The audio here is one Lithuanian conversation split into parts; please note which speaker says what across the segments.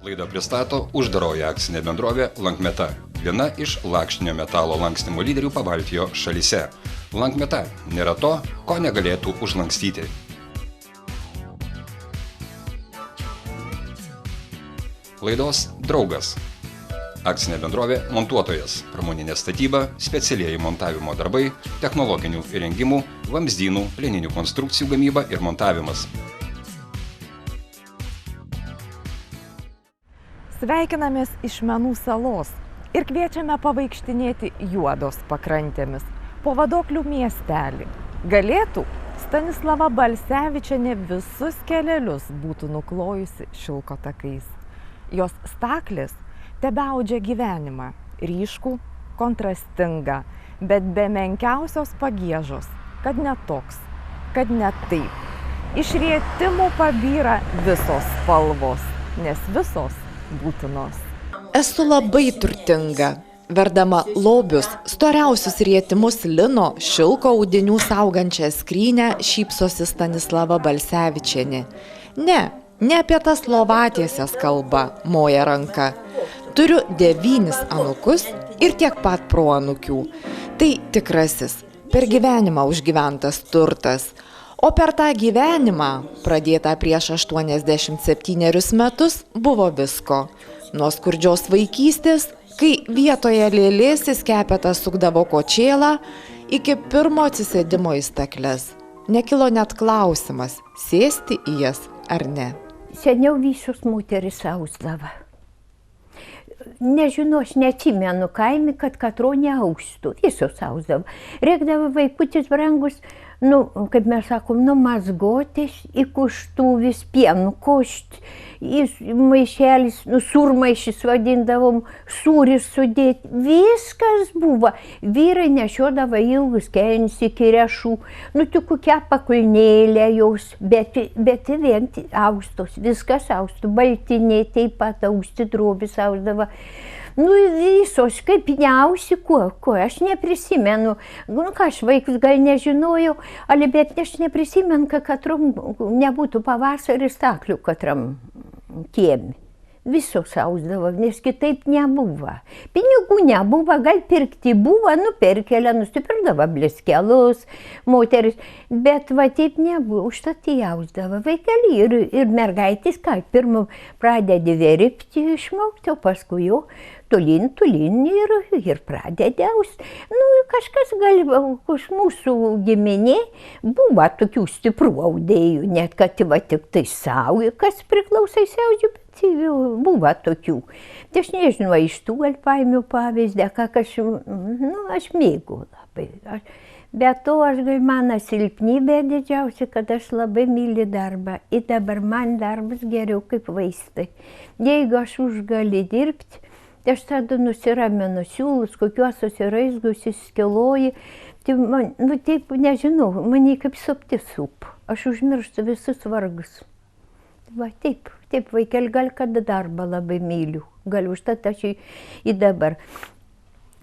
Speaker 1: Laidą pristato uždaroji akcinė bendrovė Lankmeta, viena iš lakštinio metalo lankstymo lyderių Pabaltijo šalyse. Lankmeta nėra to, ko negalėtų užlankstyti. Laidos draugas. Akcinė bendrovė montuotojas, pramoninė statyba, specialieji montavimo darbai, technologinių įrengimų, vamzdynų, plieninių konstrukcijų gamyba ir montavimas.
Speaker 2: Sveikinamės iš Menų salos ir kviečiame pavaikštinėti Juodos pakrantėmis po Vadoklių miestelį. Galėtų Stanislava Balsevičienė visus kelelius būtų nuklojusi šilko takais. Jos staklės tebeaudžia gyvenimą, ryškų, kontrastingą, bet be menkiausios pagiežos, kad ne toks, kad ne taip. Iš rietimų pabyra visos spalvos, nes visos būtinos.
Speaker 3: Esu labai turtinga. Verdama lobius, storiausius rietimus lino, šilko audinių saugančią skrynę šypsosi Stanislava Balsevičienė. Ne apie tas lovatiesias kalba, moja ranka. Turiu 9 anūkus ir tiek pat proanūkių. Tai tikrasis, per gyvenimą užgyventas turtas. O per tą gyvenimą, pradėtą prieš 87 metus, buvo visko. Nuo skurdžios vaikystės, kai vietoje lėlės į skepetą sukdavo kočėlą, iki pirmo atsisėdimo į stakles. Nekilo net klausimas, sėsti į jas ar ne.
Speaker 4: Seniau visos moteris ausdavo. Nežinau, aš neatsimenu kaime, kad katro neaustų. Visos ausdavo. Reikdavo vaikutis brangus, kaip mes sakom, mazgotis, į kuštuvės pienų košt, į maišelis, surmaišys vadindavom, sūris sudėti. Viskas buvo. Vyrai nešiodavo ilgus kelnius iki riešų, tik kokią pakulnėlę jos, bet vien austos, viskas austų, baltiniai taip pat austi, drobis ausdavo. Visos, kaip neausi, ko, aš neprisimenu. Ką aš vaikus gal nežinojau, bet aš neprisimenu, kad katram nebūtų pavasarį staklių katram kiemi. Visos ausdavo, nes kitaip nebuvo. Pinigų nebuvo, gal pirkti buvo, perkelę, nusipirkdavo bleskelus, moteris, bet taip nebuvo, užtat jausdavo vaikelį ir mergaitės, pirmą pradedi veripti, išmokti, o paskui jau tolyn ir pradedi austi. Kažkas gal iš mūsų giminė buvo tokių stiprų audėjų, net kad tik tai savo, kas priklausai siaudžiu, bet buvo tokių. Tai aš nežinau, iš tų gal paėmiau pavyzdį, aš mėgau labai. Bet to mano silpnybė didžiausia, kad aš labai myliu darbą. Ir dabar man darbas geriau kaip vaistai. Jeigu aš užgali dirbti, tai aš tada nusiraminu siūlus, kokiuos susiraizgus įskiloji. Tai man, taip, nežinau, mane kaip supti sup. Aš užmirštu visus vargus. Taip, vaikel, gal kada darbą labai myliu. Gal užtat aš į dabar.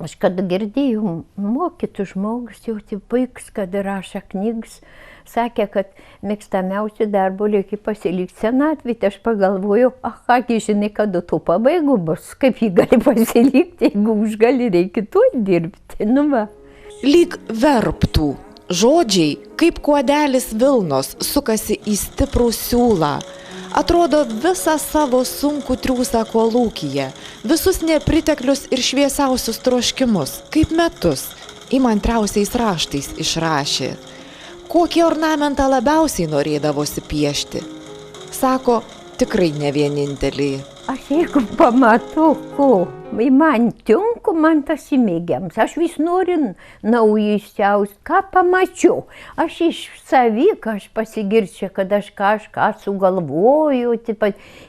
Speaker 4: Aš kada girdėjau, mokytų žmogus, jau puiks, kad rašo knygas, sakė, kad mėgstamiausių darbo reikia pasilikti senatvį. Aš pagalvojau, kągi žinai, kada tu pabaigu bus, kaip jį gali pasilikti, jeigu užgali reikia tuo dirbti.
Speaker 3: Lyg verptų. Žodžiai, kaip kuodelis vilnos, sukasi į stiprų siūlą. Atrodo visą savo sunkų triūsą kolūkyje, visus nepriteklius ir šviesiausius troškimus, kaip metus, įmantriausiais raštais išrašė. Kokį ornamentą labiausiai norėdavosi piešti? Sako, tikrai ne vienintelį.
Speaker 4: Aš jeigu pamatau, ko man tinku, man tas įmėgiams. Aš vis noriu naują išsiausti, ką pamačiau. Aš iš savy, aš pasigirčiau, kad aš kažką sugalvoju.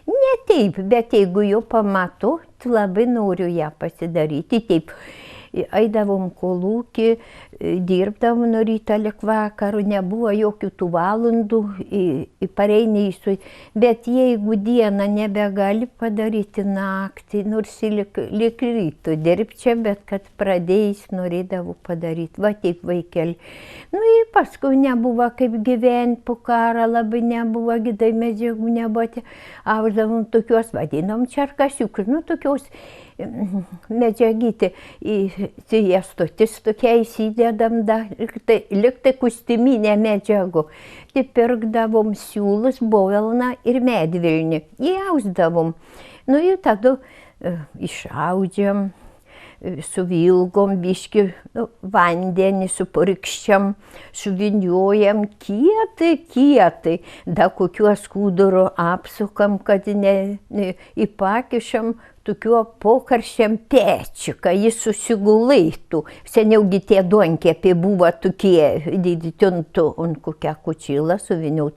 Speaker 4: Ne taip, bet jeigu jau pamatau, tai labai noriu ją pasidaryti. Taip. eidavom kolūkį, dirbdavom nuo ryto lig vakaro, nebuvo jokių tų valandų į pareinaisiui. Bet jeigu dieną nebegali padaryti naktį, nors lik ryto dirbčia, bet kad pradėjus norėdavau padaryti, va taip vaikeli. Nu ir paskui nebuvo kaip gyventi po karą, labai nebuvo, gidai medžiagų nebuvo. Auždavom tokios, vadinom čerkasiukus, nu tokios medžiagyti į stotis tokia įsidedam, liktai kustiminė medžiagų. Tai pirkdavom siūlus, bovelną ir medvilnį. Įausdavom. Nu ir tada išaudžiam, suvilgom biški vandenį, supurkščiam, suviniojam kietai. Da kokiuo skuduru apsukam, kad įpakišam tokiuo pokarščiam pečiuką, jis susigulaitų. Seniaugi tie duonkiepiai buvo tokie, didintų, ant kokią kučylą suviniot.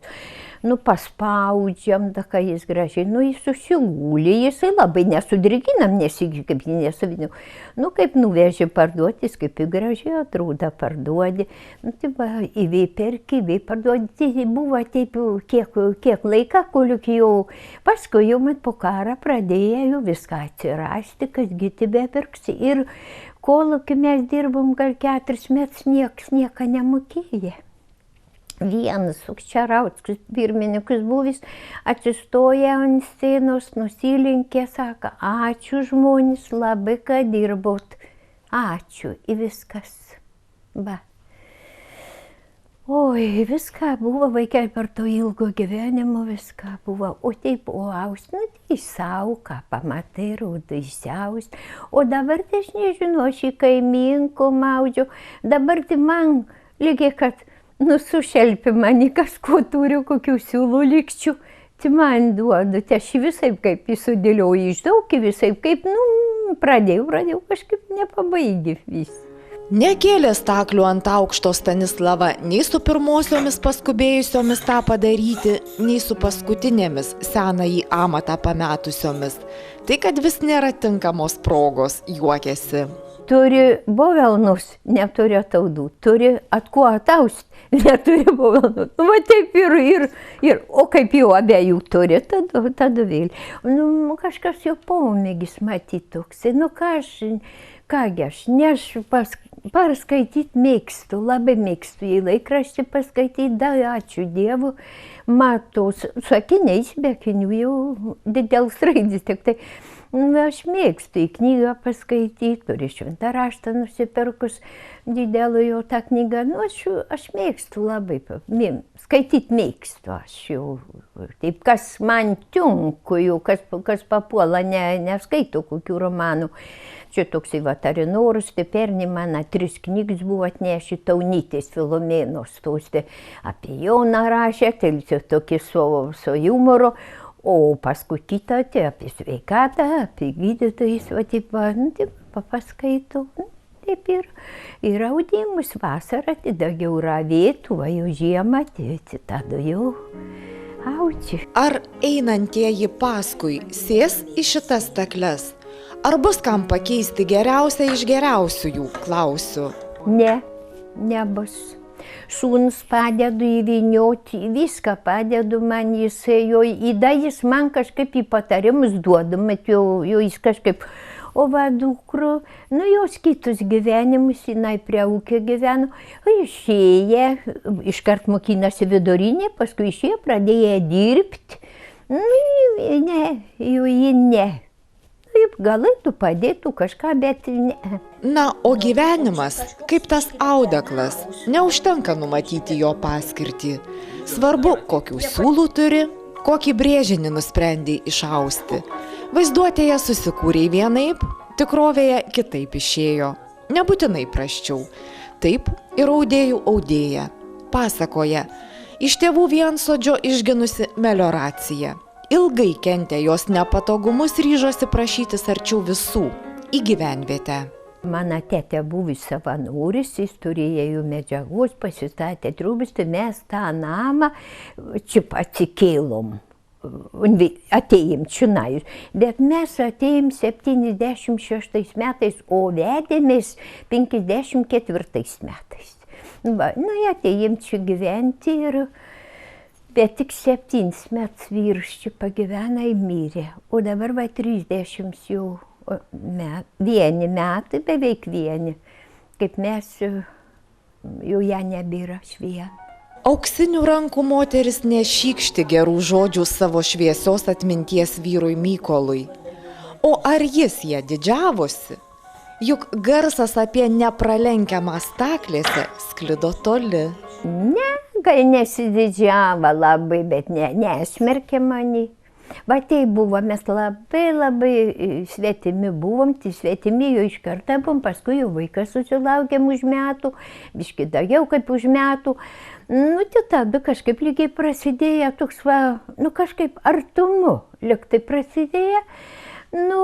Speaker 4: Nu, paspaudžiam, da kai jis gražiai, nu, jis susigūlė, jisai labai nesudriginam, kaip jį nesuviniau. Nu, kaip nuveži parduoti, jis kaip gražiai atrodo parduodi. Nu, tai va, perki, parduodi. Tai buvo taip kiek laiką, kol jau, paskui jau man po karą pradėjo viską atsirasti, kas giti bepirksi. Ir kol mes dirbom gal 4 metus, nieko nemokėjo. Vienas Sukčiarauskis pirmininkas buvęs atsistoja ant scenos, nusilinkė, sako, ačiū žmonės labai, kad dirbot. Ačiū ir viskas. Va. Oi, viską buvo, vaikai per to ilgo gyvenimo viską buvo. O taip, aust, nu tai savo, ką pamatai, rūdai siaust. O dabar tai aš nežinau, aš į kaimynko maudžiu. Dabar tai man lygiai, kad sušelpi mani, kas ko turiu, kokių siūlų likščių, tai man duodu, tai aš visai kaip įsudėliauju iš daug, visai kaip, pradėjau kažkaip nepabaigi vis.
Speaker 3: Nekėlė staklių ant aukšto Stanislava nei su pirmosiomis paskubėjusiomis tą padaryti, nei su paskutinėmis senąjį amatą pametusiomis. Tai, kad vis nėra tinkamos progos, juokėsi.
Speaker 4: Turi bovelnus, neturi ataudų, turi atkuo atausti, neturi bovelnų. Nu, va taip ir, o kaip jau abiejų turi, tada vėl. Nu, kažkas jau pomėgis matyti toksai, nu kągi aš, ne aš paskaityti mėgstu, labai mėgstu į laikraštį paskaityti, da, ačiū Dievu, matau, sakiniais, be akinių jau didelis raidis, tik tai. Aš mėgstu į knygą paskaityti, turiu šventą raštą nusipirkus didelų jau tą knygą. Nu, aš mėgstu labai, skaityti mėgstu aš jau. Taip, kas man tinku, jau, kas papuola, neskaito kokių romanų. Čia toksai Vatarinorus, tai pernai man 3 knygas buvo atneši Taunytės Filomėnos, apie Joną rašė, tai tokį su humoru. O paskui kitą, tai apie sveikatą, apie gydytojus, va taip, paskaitau. Taip ir audimus vasarą, tai daugiau ravėtų, va jau žiemą, tai tada jau audžiu.
Speaker 3: Ar einantieji paskui sės į šitas stakles? Ar bus kam pakeisti geriausią iš geriausiųjų, klausiu?
Speaker 4: Ne, nebus. Šūnus padedu įvynioti, viską padedu man, jis man kažkaip į patarimus duoda, mat jau jis kažkaip, o va dukru, nu jos kitus gyvenimus, jinai prie ūkio gyveno, išėję, iškart mokinasi vidurinė, paskui išėję, pradėjo dirbti, ne, jau ji ne. Galėtų padėtų kažką, bet ne.
Speaker 3: Na, o gyvenimas, kaip tas audeklas, neužtenka numatyti jo paskirtį. Svarbu, kokių siūlų turi, kokį brėžinį nusprendė išausti. Vaizduotėje susikūrė vienaip, tikrovėje kitaip išėjo. Nebūtinai prasčiau. Taip ir audėjų audėja. Pasakoja, iš tėvų viensodžio išginusi melioraciją. Ilgai kentė jos nepatogumus, ryžosi prašytis arčiau visų į gyvenvietę.
Speaker 4: Mano tėtė buvo savanoris, jis turėjo medžiagos, pasistatė trūbus, tai mes tą namą čia atsikėlom. atėjom čionais. Bet mes atėjom 76 metais, o vedėmės 54 metais. Va, nu, atėjom čia gyventi ir, bet tik 7 metus vyras čia pagyvena ir mirė. O dabar va 30 jau vieni metai, beveik vieni, kaip mes jau ją nebėra švien.
Speaker 3: Auksinių rankų moteris nešykšti gerų žodžių savo šviesios atminties vyrui Mykolui. O ar jis ją didžiavosi? Juk garsas apie nepralenkiamą staklėse sklido toli.
Speaker 4: Ne, gal nesididžiavo labai, bet nesmerkė mane. Va tai buvo, mes labai svetimi buvom, tai svetimi jau iš karto buvom, paskui jau vaikas susilaukėm už metų, biškį daugiau kaip už metų. Nu, tai tada kažkaip lygiai prasidėjo toks va, nu kažkaip artumu, lyg tai prasidėjo. Nu,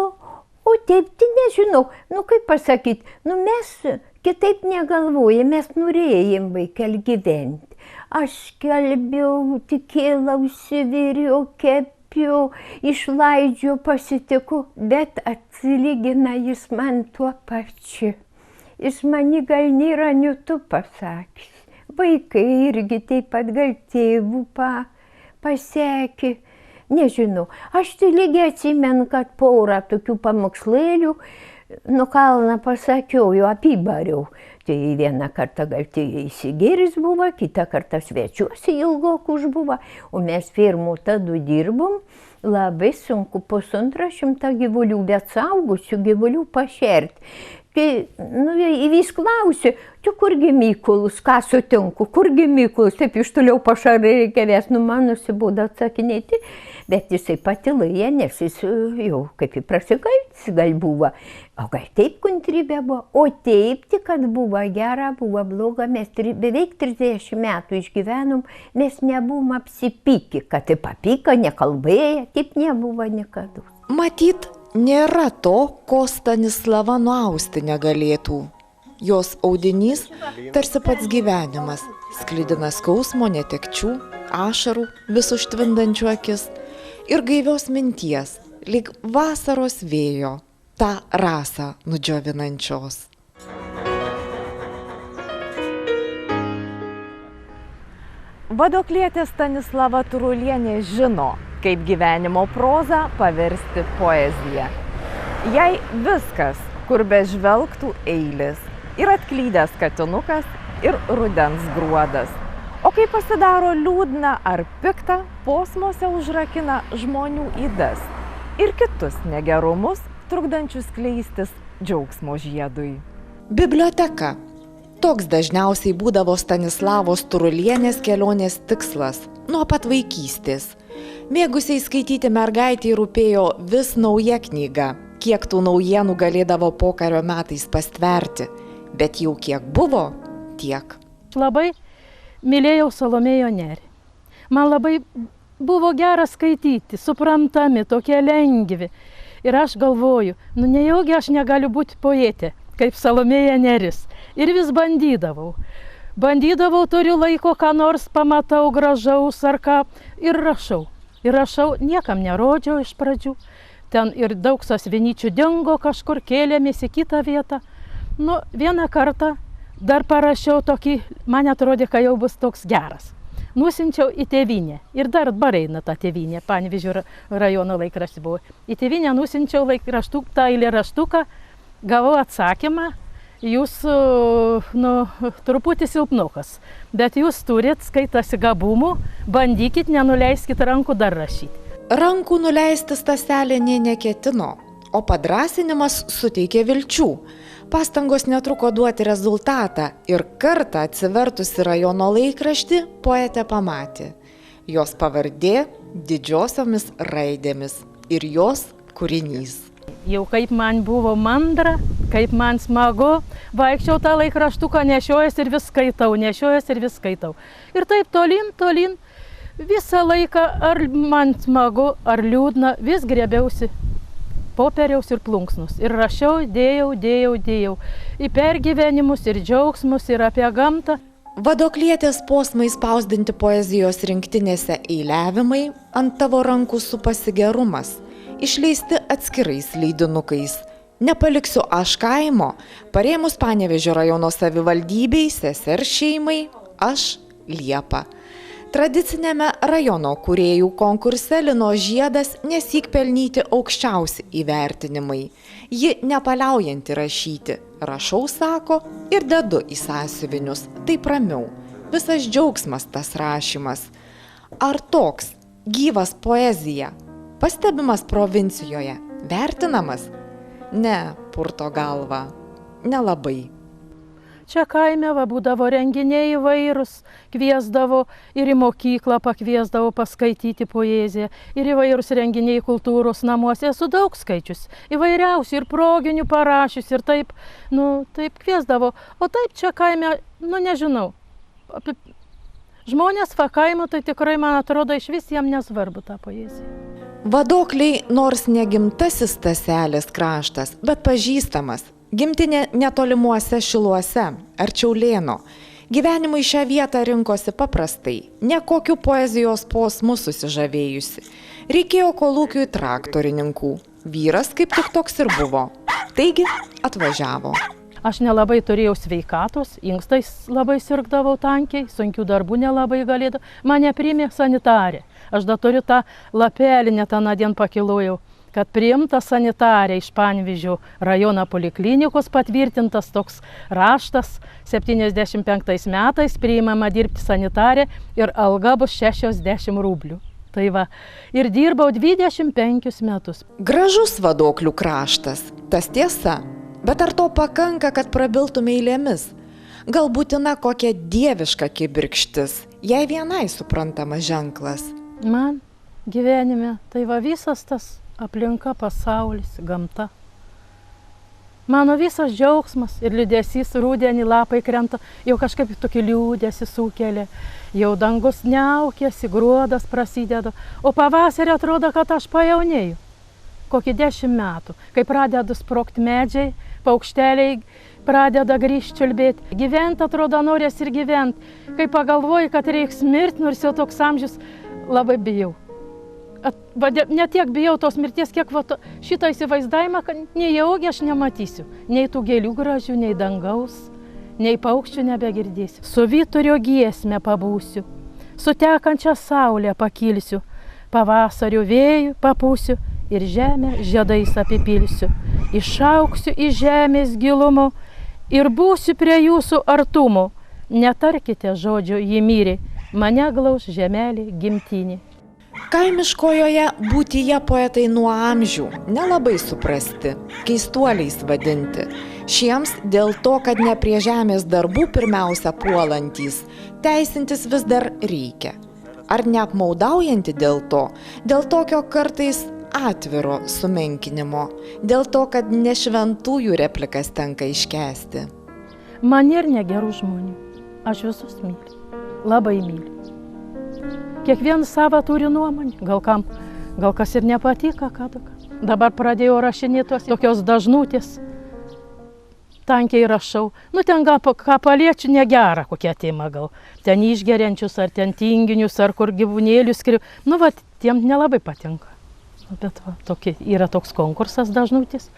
Speaker 4: o taip, tai nežinau, nu kaip pasakyti, nu mes kitaip negalvojame, mes norėjom vaikel gyventi. Aš kalbėjau, tikėlausi, viriau, kepiau, išlaidžiau, pasitiku, bet atsilygina jis man tuo pačiu. Jis mani gal nėra niutu pasakys. Vaikai irgi taip pat gal tėvų pasiekė, nežinau. Aš tai lygiai atsimenu, kad porą tokių pamokslėlių nuo kalno pasakiau, jau apibariau. Tai vieną kartą gal tai įsigėris buvo, kitą kartą svečiuosi ilgok užbuvo, o mes firmų tada dirbom. Labai sunku 150 gyvulių, bet saugusių gyvulių pašerti. Tai, nu, vis klausiu, tu kurgi Mykolas, ką sutinku, kurgi Mykolas, taip iš toliau pašarai reikia ves, nu, man nusibodo atsakinėti, bet jisai patilai, nes jis jau kaip į prasikaitis gal buvo, o gal taip kantrybė buvo, o taip tik, kad buvo gera, buvo bloga, mes beveik 30 metų išgyvenom, mes nebuvom apsipykę, kad taip papyka, nekalbėję, taip nebuvo niekada.
Speaker 3: Matyt, nėra to, ko Stanislava nuausti negalėtų. Jos audinys tarsi pats gyvenimas, sklidina skausmo, netekčių, ašarų vis užtvindančių akis ir gaivios minties, lyg vasaros vėjo, tą rasą nudžiovinančios.
Speaker 2: Vadoklietė Stanislava Turulienė žino, kaip gyvenimo prozą paversti poeziją. Jai viskas, kur bežvelgtų eilės, ir atklydęs katinukas, ir rudens gruodas. O kai pasidaro liūdna ar pikta, posmuose užrakina žmonių ydas ir kitus negerumus, trukdančius skleistis džiaugsmo žiedui.
Speaker 3: Biblioteka. Toks dažniausiai būdavo Stanislavos Turulienės kelionės tikslas nuo pat vaikystės. Mėgusiai skaityti mergaitei rūpėjo vis nauja knyga, kiek tų naujienų galėdavo pokario metais pastverti, bet jau kiek buvo, tiek.
Speaker 5: Labai mylėjau Salomėją Nėrį. Man labai buvo gera skaityti, suprantami, tokie lengvi. Ir aš galvoju, nu nejaugi aš negaliu būti poetė, kaip Salomėja Nėris. Ir vis bandydavau. Bandydavau, turiu laiko, ką nors pamatau gražaus ar ką, ir rašau. Ir rašau, niekam nerodžiau iš pradžių. Ten ir daug sąsvinyčių dingo, kažkur kėlėmės į kitą vietą. Nu, vieną kartą dar parašiau tokį, man atrodė, kad jau bus toks geras. Nusinčiau į Tėvynę. Ir dar eina ta Tėvynė, Panevėžio rajono laikraštis buvo. Į Tėvynę nusinčiau tą eilėraštuką, gavau atsakymą. Jūs, nu, truputį silpnukas, bet jūs turit, skaitasi gabumų, bandykit, nenuleiskit rankų dar rašyti.
Speaker 3: Rankų nuleisti Staselė nė neketino, o padrąsinimas suteikė vilčių. Pastangos netruko duoti rezultatą ir kartą atsivertusi rajono laikraštį poetė pamatė. Jos pavardė didžiosiomis raidėmis ir jos kūrinys.
Speaker 5: Jau kaip man buvo mandra, kaip man smagu, vaikščiau tą laikraštuką, nešiojas ir vis skaitau. Ir taip tolyn, visą laiką, ar man smagu, ar liūdna, vis griebiausi popieriaus ir plunksnus. Ir rašiau, dėjau. Į pergyvenimus ir džiaugsmus ir apie gamtą.
Speaker 3: Vadoklietės posmai spausdinti poezijos rinktinėse eiliavimai, ant tavo rankų supasi gerumas, išleisti atskirais leidinukais. Nepaliksiu aš kaimo, parėmus Panevėžio rajono savivaldybei, sesers šeimai, aš Liepa. Tradicinėme rajono kūrėjų konkurse Linos žiedas nesyk pelnyti aukščiausi įvertinimai. Ji nepaliaujanti rašyti. Rašau, sako, ir dedu į sąsiuvinius. Taip ramiau. Visas džiaugsmas tas rašymas. Ar toks gyvas poezija, pastebimas provincijoje, vertinamas? Ne, purto galva, nelabai.
Speaker 5: Čia kaime būdavo renginiai įvairūs, kviesdavo ir į mokyklą pakviesdavo paskaityti poeziją, ir įvairūs renginiai kultūros namuose, esu daug skaičius, įvairiausių ir proginių parašius, ir taip kviesdavo. O taip čia kaime, nežinau, žmonės kaimo, tai tikrai, man atrodo, iš vis jam nesvarbu tą poeziją.
Speaker 3: Vadokliai nors negimtasis Staselės kraštas, bet pažįstamas. Gimtinė netolimuose Šiluose, arčiau Lėno. Gyvenimui šią vietą rinkosi paprastai, nekokiu poezijos posmu susižavėjusi. Reikėjo kolūkiui traktorininkų. Vyras kaip tik toks ir buvo. Taigi atvažiavo.
Speaker 5: Aš nelabai turėjau sveikatos, inkstais labai sirgdavau tankiai, sunkių darbų nelabai galėdavau. Mane priėmė sanitarė. Aš dar turiu tą lapelį, net anądien pakilojau, kad priimta sanitarė iš Panevėžio rajono poliklinikos, patvirtintas toks raštas, 75 metais priimama dirbti sanitarė ir alga bus 60 rublių. Tai va, ir dirbau 25 metus.
Speaker 3: Gražus Vadoklių kraštas, tas tiesa, bet ar to pakanka, kad prabiltume eilėmis? Gal būtina kokia dieviška kibirkštis, jei vienai suprantamas ženklas?
Speaker 5: Man gyvenime tai va visas tas aplinka, pasaulis, gamta. Mano visas džiaugsmas ir liūdesys, rudenį lapai krenta, jau kažkaip tokį liūdesį sukelia. Jau dangus niaukėsi, gruodas prasideda, o pavasarį atrodo, kad aš pajaunėju. Kokį 10 metų, kai pradeda sprogti medžiai, paukšteliai pradeda grįžti čiulbėti. Gyventi atrodo norės ir gyventi. Kai pagalvoju, kad reiks mirti, nors jau toks amžius, labai bijau. Ne tiek bijau tos mirties, kiek šitą įsivaizdavimą, kad nejaugi aš nematysiu. Nei tų gėlių gražių, nei dangaus, nei paukščių nebegirdėsiu. Su vyturio giesme pabūsiu, su tekančia saulė pakilsiu, pavasario vėjų papūsiu ir žemę žiedais apipilsiu. Išauksiu į žemės gilumo ir būsiu prie jūsų artumo. Netarkite žodžio jį myri, mane glauš žemelė gimtinė.
Speaker 3: Kaimiškojoje būtyje poetai nuo amžių nelabai suprasti, keistuoliais vadinti. Šiems dėl to, kad ne prie žemės darbų pirmiausia puolantys, teisintis vis dar reikia. Ar neapmaudaujantį dėl tokio kartais atviro sumenkinimo, dėl to, kad nešventųjų replikas tenka iškęsti.
Speaker 5: Man ir negerų žmonių, aš visus myliu, labai myliu. Kiekvienas savo turi nuomonę, gal kas ir nepatika, Dabar pradėjau rašinėti tokios dažnutės, tankiai rašau. Ten gal ką paliečiu negera kokia tema gal. Ten išgeriančius, ar ten tinginius, ar kur gyvūnėlius skriu. Tiem nelabai patinka. Bet yra toks konkursas dažnutės,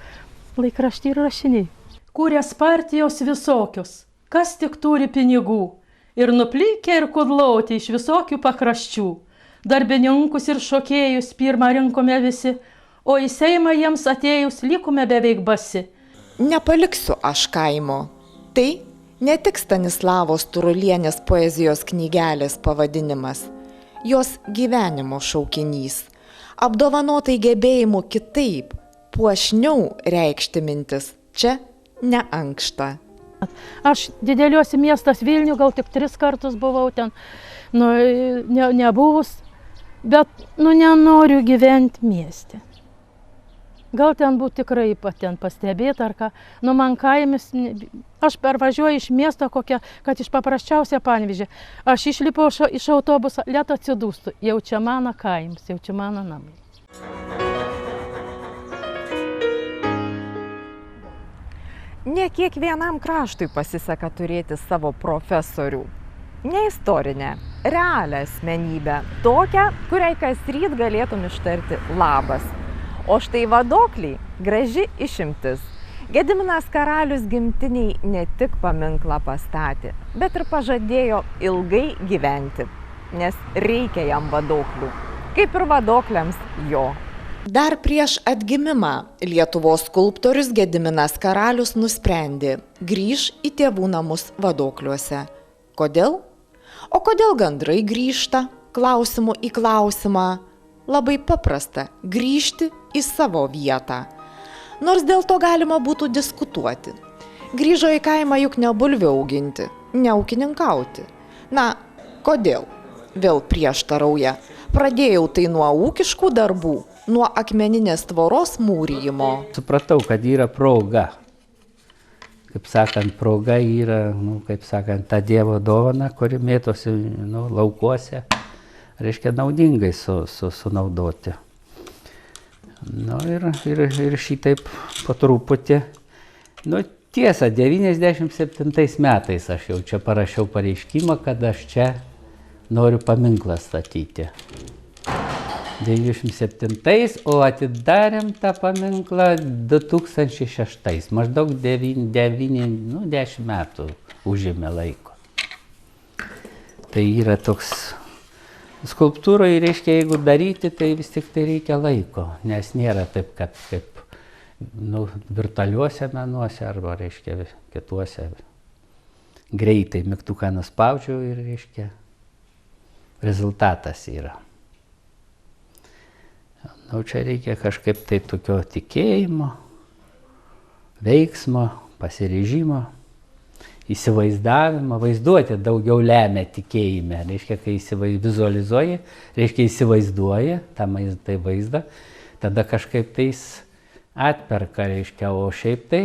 Speaker 5: laikraštį ir rašiniai. Kūrės partijos visokios, kas tik turi pinigų. Ir nuplikę ir kudlauti iš visokių pakraščių. Darbininkus ir šokėjus pirmą rinkome visi, o į Seimą jiems atėjus likome beveik basi.
Speaker 3: Nepaliksiu aš kaimo. Tai ne tik Stanislavos Turulienės poezijos knygelės pavadinimas, jos gyvenimo šaukinys. Apdovanotai gebėjimu kitaip, puošniau reikšti mintis, čia ne ankšta.
Speaker 5: Aš dideliuose miestas Vilnių gal tik 3 kartus buvau ten, nebuvus, bet nenoriu gyventi mieste. Gal ten būtų tikrai ten pastebėti ar ką, man kaimis, aš pervažiuoju iš miesto kokią, kad iš paprasčiausia Panevėžė, aš išlipau iš autobuso, net atsidūstu, jau čia mano kaimis, jau čia mano namai.
Speaker 2: Ne kiekvienam kraštui pasiseka turėti savo profesorių. Ne istorinę, realią asmenybę, tokią, kuriai kas ryt galėtum ištarti labas. O štai vadokliai graži išimtis. Gediminas Karalius gimtiniai ne tik paminklą pastatė, bet ir pažadėjo ilgai gyventi, nes reikia jam vadoklių, kaip ir vadokliams jo.
Speaker 3: Dar prieš atgimimą Lietuvos skulptorius Gediminas Karalius nusprendė grįž į tėvų namus Vadokliuose. Kodėl? O kodėl gandrai grįžta? Klausimu į klausimą. Labai paprasta – grįžti į savo vietą. Nors dėl to galima būtų diskutuoti. Grįžo į kaimą juk ne bulvių auginti, ne ūkininkauti. Na, kodėl? Vėl prieštarauja. Pradėjau tai nuo ūkiškų darbų, nuo akmeninės tvoros mūrijimo.
Speaker 6: Supratau, kad yra proga. Kaip sakant, proga yra, ta Dievo dovana, kuri mėtosi laukuose, reiškia naudingai sunaudoti. Ir šitaip po truputį. Tiesa, 97 metais aš jau čia parašiau pareiškimą, kad aš čia noriu paminklą statyti. 97, o atidarėm tą paminklą 2006, maždaug 10 metų užėmė laiko. Tai yra toks, skulptūroje reiškia, jeigu daryti, tai vis tik tai reikia laiko, nes nėra taip, kad kaip virtualiuose menuose arba, reiškia, kituose greitai mygtuką nuspaudžiau ir, reiškia, rezultatas yra. Čia reikia kažkaip tai tokio tikėjimo, veiksmo, pasiryžimo, įsivaizdavimo. Vaizduotė daugiau lemia tikėjime. Reiškia, kai vizualizuoji, reiškia įsivaizduoji tą vaizdą, tada kažkaip tais atperka, reiškia, o šiaip tai,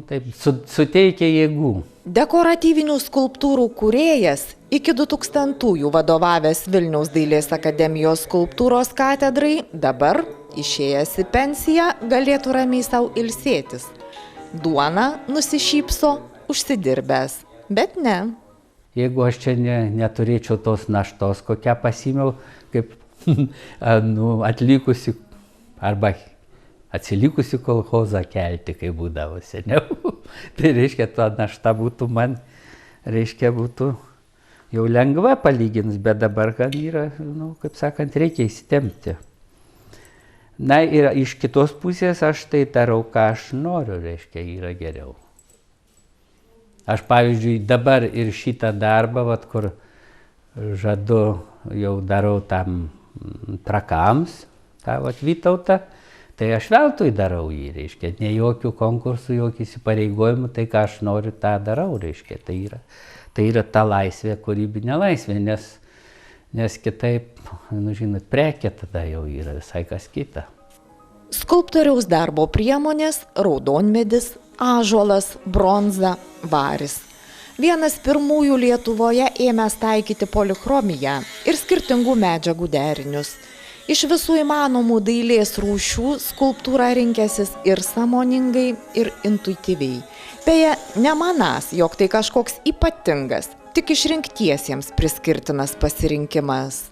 Speaker 6: taip, suteikia jėgų.
Speaker 3: Dekoratyvinių skulptūrų kūrėjas, iki 2000-ųjų vadovavęs Vilniaus dailės akademijos skulptūros katedrai, dabar, išėjęs į pensiją, galėtų ramiai sau ilsėtis. Duona nusišypso užsidirbęs, bet ne.
Speaker 6: Jeigu aš čia neturėčiau tos naštos, kokią pasimiau, kaip atlikusi arba atsilikusi kolchozą kelti, kai būdavo seniau. Tai reiškia, ta našta būtų man, reiškia, būtų jau lengva palyginus, bet dabar gan yra, kaip sakant, reikia įsitempti. Na ir iš kitos pusės aš tai darau, ką aš noriu, reiškia, yra geriau. Aš, pavyzdžiui, dabar ir šitą darbą, kur žadu, jau darau tam Trakams, tą Vytautą, tai aš veltui darau jį, reiškia, ne jokių konkursų, jokių įsipareigojimų, tai ką aš noriu, tą darau, reiškia. Tai yra ta laisvė, kūrybinė laisvė, nes kitaip, žinot, prekė tada jau yra visai kas kita.
Speaker 3: Skulptoriaus darbo priemonės – raudonmedis, ąžuolas, bronza, varis. Vienas pirmųjų Lietuvoje ėmęs taikyti polichromiją ir skirtingų medžiagų derinius. Iš visų įmanomų dailės rūšių skulptūrą rinkęsis ir sąmoningai, ir intuityviai. Beje, nemanas, jog tai kažkoks ypatingas, tik išrinktiesiems priskirtinas pasirinkimas.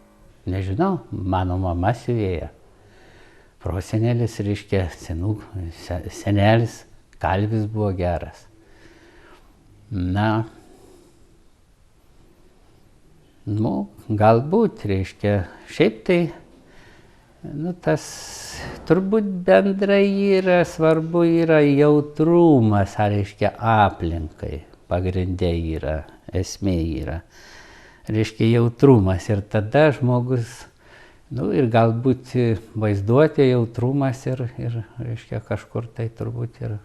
Speaker 6: Nežinau, mano mama siuvėja. Prosenelis, reiškia, senelis, kalvis buvo geras. Galbūt, reiškia, šiaip tai, tas turbūt bendrai yra, svarbu yra jautrumas, reiškia, aplinkai, pagrindė yra, esmė yra, reiškia, jautrumas ir tada žmogus, ir galbūt vaizduotė jautrumas ir, reiškia, kažkur tai turbūt ir,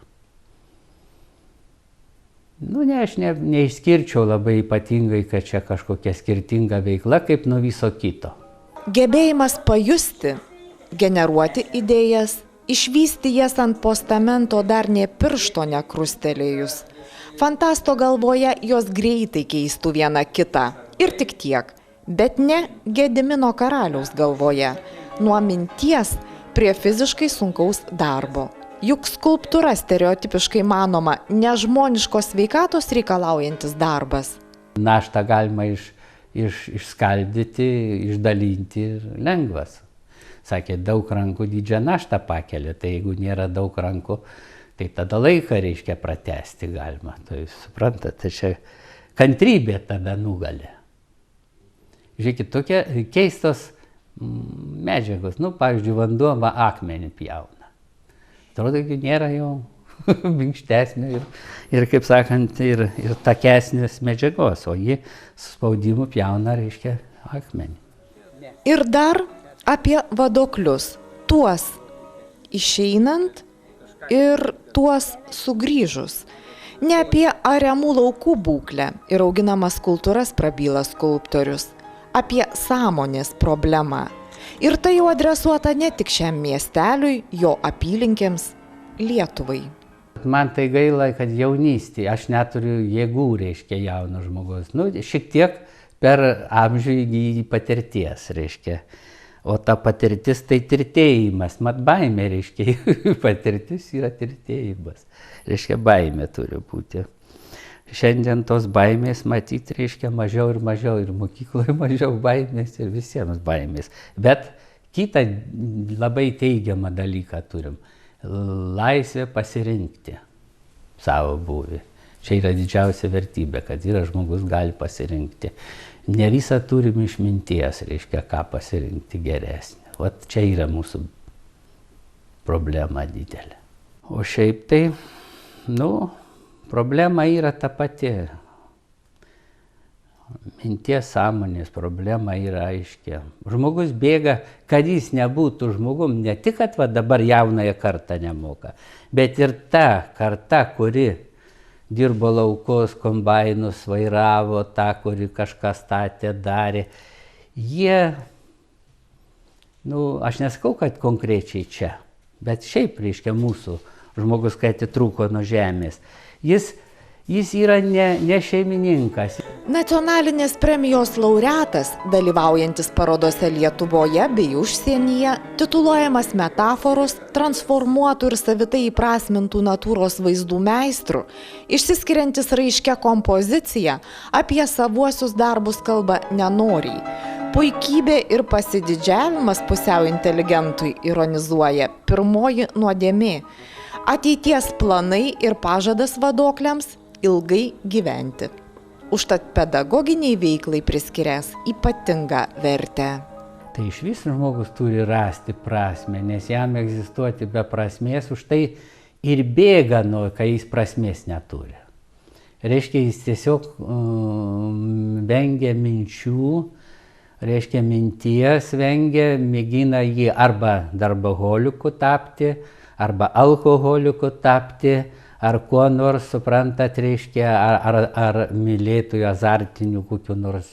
Speaker 6: aš neišskirčiau labai ypatingai, kad čia kažkokia skirtinga veikla, kaip nuo viso kito.
Speaker 3: Gebėjimas pajusti, generuoti idėjas, išvysti jas ant postamento dar nė piršto nekrustelėjus. Fantasto galvoje jos greitai keistų vieną kitą ir tik tiek, bet ne Gedimino Karaliaus galvoje, nuo minties prie fiziškai sunkaus darbo. Juk skulptūra stereotipiškai manoma nežmoniškos sveikatos reikalaujantis darbas.
Speaker 6: Naštą galima išskaldyti, išdalinti ir lengvas. Sakė, daug rankų didžią naštą pakelia, tai jeigu nėra daug rankų, tai tada laiką reiškia pratęsti galima. Tai suprantate, čia kantrybė tada nugali. Žiūrėkit, tokie keistos medžiagos, pavyzdžiui, vanduo akmenį pjauna. Atrodo, kad nėra jau minkštesnio ir, kaip sakant, ir takesnės medžiagos, o ji su spaudimu pjauna, reiškia, akmenį.
Speaker 3: Ir dar apie vadoklius, tuos išeinant ir tuos sugrįžus. Ne apie ariamų laukų būklę ir auginamas kultūras prabyla skulptorius, apie sąmonės problemą. Ir tai jau adresuota ne tik šiam miesteliui, jo apylinkėms, Lietuvai.
Speaker 6: Man tai gaila, kad jaunystėje aš neturiu jėgų, reiškia, jauno žmogus. Šiek tiek per amžių įgyji patirties, reiškia. O ta patirtis tai tirtėjimas, mat baimė, reiškia, patirtis yra tirtėjimas. Reiškia, baimė turi būti. Šiandien tos baimės matyti, reiškia, mažiau ir mokykloje mažiau baimės ir visiems baimės. Bet kitą labai teigiamą dalyką turim. Laisvė pasirinkti savo būvį. Čia yra didžiausia vertybė, kad yra žmogus gali pasirinkti. Ne visą turim išminties, reiškia, ką pasirinkti geresnį. Vat čia yra mūsų problema didelė. O šiaip tai, problema yra ta pati. Minties sąmonės problema yra aiškia. Žmogus bėga, kad jis nebūtų žmogum, ne tik, kad dabar jaunąją kartą nemoka, bet ir ta karta, kuri dirbo laukus, kombainus, vairavo, tą, kuri kažką statė, darė. Jie, aš nesakau, kad konkrečiai čia, bet šiaip, reiškia, mūsų žmogus, kai atitrūko nuo žemės. Jis yra ne šeimininkas.
Speaker 3: Nacionalinės premijos laureatas, dalyvaujantis parodose Lietuvoje bei užsienyje, tituluojamas metaforos, transformuotų ir savitai įprasmintų natūros vaizdų meistrų, išsiskiriantis raiškia kompozicija, apie savuosius darbus kalba nenoriai. Puikybė ir pasididžiavimas pusiau inteligentui ironizuoja pirmoji nuodėmė. Ateities planai ir pažadas vadokliams ilgai gyventi. Užtat pedagoginiai veiklai priskirias ypatingą vertę.
Speaker 6: Tai iš vis žmogus turi rasti prasmę, nes jam egzistuoti be prasmės, už tai ir bėga, kai jis prasmės neturi. Reiškia, jis tiesiog vengia minčių, reiškia, minties vengia, mėgina jį arba darboholiku tapti, arba alkoholiku tapti, ar kuo nors, suprantat, reiškia, ar mylėtojų azartinių kokių nors,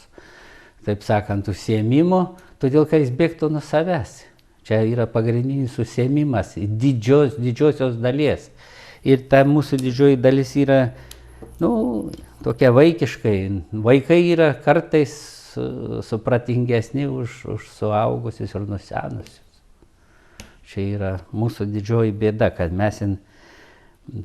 Speaker 6: taip sakant, užsiėmimų, todėl, kad jis bėgtų nuo savęs. Čia yra pagrindinis užsiėmimas didžiosios dalies. Ir ta mūsų didžioji dalis yra, tokia vaikiškai. Vaikai yra kartais supratingesni už suaugusius ir nusenusius. Čia yra mūsų didžioji bėda, kad mes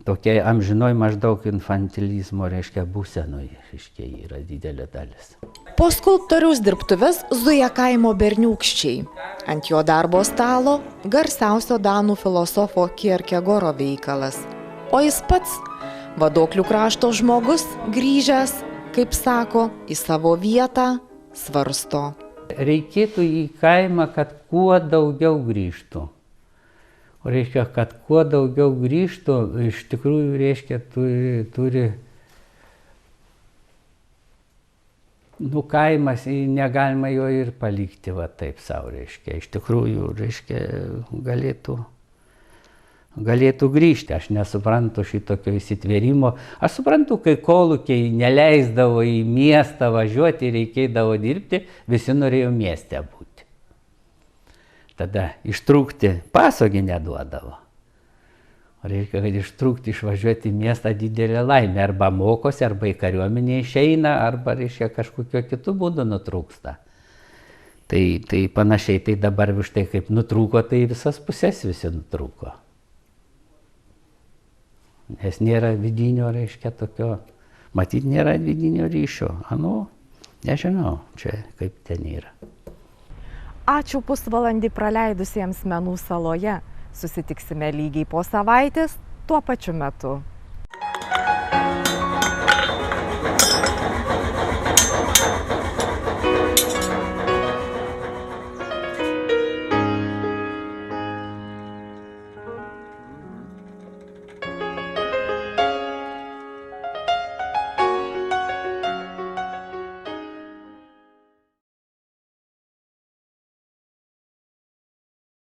Speaker 6: tokia amžinoj maždaug infantilizmo, reiškia, būsenoj, reiškia, yra didelė dalis.
Speaker 3: Po skulptoriaus dirbtuves zuja kaimo berniūkščiai. Ant jo darbo stalo garsiausio danų filosofo Kierkegoro veikalas. O jis pats, vadoklių krašto žmogus, grįžęs, kaip sako, į savo vietą, svarsto.
Speaker 6: Reikėtų į kaimą, kad kuo daugiau grįžtų. Reiškia, kad kuo daugiau grįžtų, iš tikrųjų, reiškia, turi kaimas, negalima jo ir palikti, taip savo, reiškia. Iš tikrųjų, reiškia, galėtų grįžti. Aš nesuprantu šitokio įsitvėrimo. Aš suprantu, kai kolūkiai neleisdavo į miestą važiuoti ir reikėdavo dirbti, visi norėjo mieste būti. Tada ištrūkti pasogi neduodavo. Reikia, kad ištrūkti, išvažiuoti į miestą didelė laimė. Arba mokosi, arba į kariuomenę išeina, arba, reiškia, kažkokio kitų būdų nutrūksta. Tai panašiai, tai dabar už tai kaip nutrūko, tai visas pusės visi nutrūko. nes nėra vidinio, reiškia, tokio, matyt, nėra vidinio ryšio. Nežinau, čia kaip ten yra.
Speaker 2: Ačiū pusvalandį praleidusiems Menų saloje. Susitiksime lygiai po savaitės tuo pačiu metu.